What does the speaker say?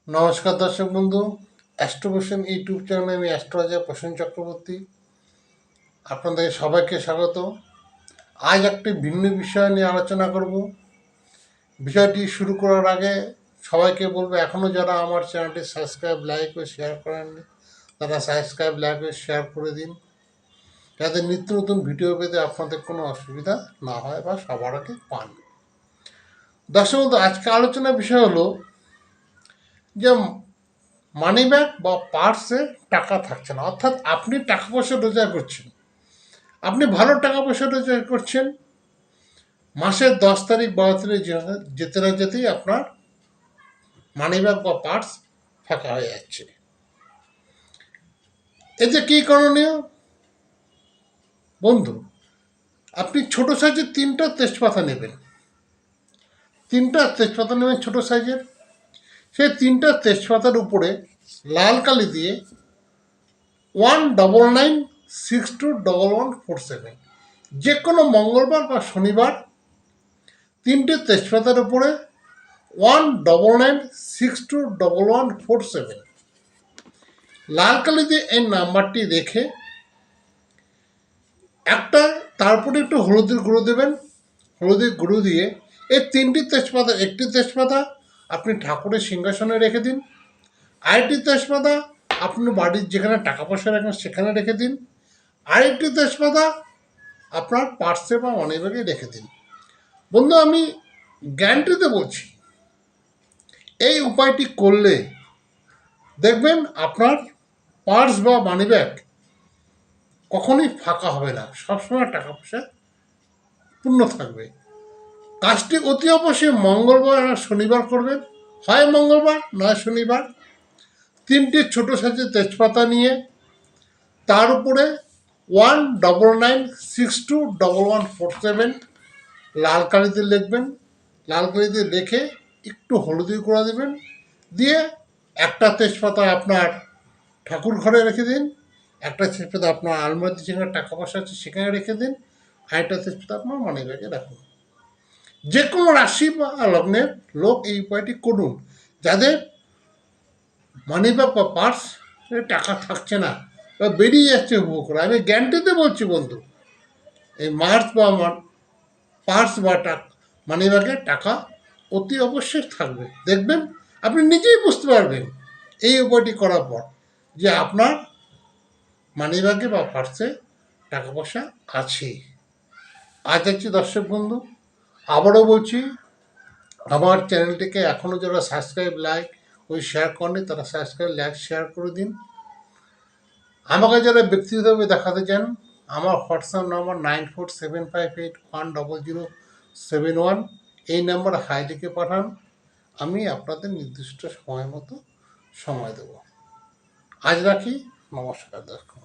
নমস্কার দর্শক বন্ধু, অ্যাস্ট্রোপোশন ইউটিউব চ্যানেলে আমি অ্যাস্ট্রোলজার প্রসেন চক্রবর্তী আপনাদের সবাইকে স্বাগত। আজ একটি ভিন্ন বিষয় নিয়ে আলোচনা করব। বিষয়টি শুরু করার আগে সবাইকে বলবো, এখনও যারা আমার চ্যানেলটি সাবস্ক্রাইব, লাইক ও শেয়ার করেননি তারা সাবস্ক্রাইব, লাইক ও শেয়ার করে দিন, যাতে নিত্য নতুন ভিডিও পেতে আপনাদের কোনো অসুবিধা না হয় বা সবার আগে পান। দর্শক বন্ধু, আজকে আলোচনার বিষয় হলো যে মানি ব্যাগ বা পার্সে টাকা থাকছে না, অর্থাৎ আপনি টাকা পয়সা রোজগার করছেন, আপনি ভালো টাকা পয়সা রোজগার করছেন, মাসের 10 তারিখ 12 তারিখ যেতে না যেতেই আপনার মানি ব্যাগ বা পার্স ফাঁকা হয়ে যাচ্ছে। এতে কী করণীয় বন্ধু? আপনি ছোট সাইজের 3টা তেজপাতা নেবেন, 3টা তেজপাতা নেবেন ছোট সাইজের। সেই 3টা তেজপাতার উপরে লাল কালি দিয়ে 19962147, যে কোনো মঙ্গলবার বা শনিবার 3টে তেজপাতার উপরে 19962147 লাল কালি দিয়ে এই নাম্বারটি রেখে তারপরে একটু হলুদের গুঁড়ো দেবেন। হলুদের গুঁড়ো দিয়ে এই 3টি তেজপাতা, একটি তেজপাতা আপনি ঠাকুরের সিংহাসনে রেখে দিন, আরেকটি তেজপাতা আপনি বাড়ির যেখানে টাকা পয়সা রাখেন সেখানে রেখে দিন, আরেকটি তেজপাতা আপনার পার্সে বা মানি ব্যাগে রেখে দিন। বন্ধু, আমি গ্যারান্টিতে বলছি, এই উপায়টি করলে দেখবেন আপনার পার্স বা মানি ব্যাগ কখনোই ফাঁকা হবে না, সবসময় টাকা পয়সা পূর্ণ থাকবে। কাজটি অতি অবশ্যই মঙ্গলবার আর শনিবার করবেন, হয় মঙ্গলবার নয় শনিবার। 3টি ছোট সাইজের তেজপাতা নিয়ে তার উপরে 19962147 লাল কালিতে লিখবেন। লাল কালিতে লিখে একটু হলুদি করে দেবেন, দিয়ে একটা তেজপাতা আপনার ঠাকুর ঘরে রেখে দিন, একটা তেজপাতা আপনার আলমারিতে যেখানে টাকা পয়সা আছে সেখানে রেখে দিন, আরেকটা তেজপাতা আপনার মানি ব্যাগে রাখুন। যে কোনো রাশি বা লগ্নের লোক এই উপায়টি করুন, যাদের মানি ব্যাগ বা পার্স টাকা থাকছে না বা বেরিয়ে যাচ্ছে হুবো করে। আমি গ্যারান্টিতে বলছি বন্ধু, এই মার্চ বা আমার পার্স বা মানি ব্যাগে টাকা অতি অবশ্যই থাকবে। দেখবেন আপনি নিজেই বুঝতে পারবেন এই উপায়টি করার পর যে আপনার মানি ব্যাগে বা পার্সে টাকা পয়সা আছে। আজ হচ্ছে দর্শক বন্ধু, আবারও বলছি, আমার চ্যানেলটিকে এখনও যারা সাবস্ক্রাইব, লাইক ওই শেয়ার করেনি তারা সাবস্ক্রাইব, লাইক, শেয়ার করে দিন। আমাকে যারা ব্যক্তিগতভাবে দেখাতে চান, আমার হোয়াটসঅ্যাপ নম্বর 9475810071, এই নাম্বার হাই লিখে পাঠান, আমি আপনাদের নির্দিষ্ট সময় মতো সময় দেব। আজ রাখি, নমস্কার দর্শক।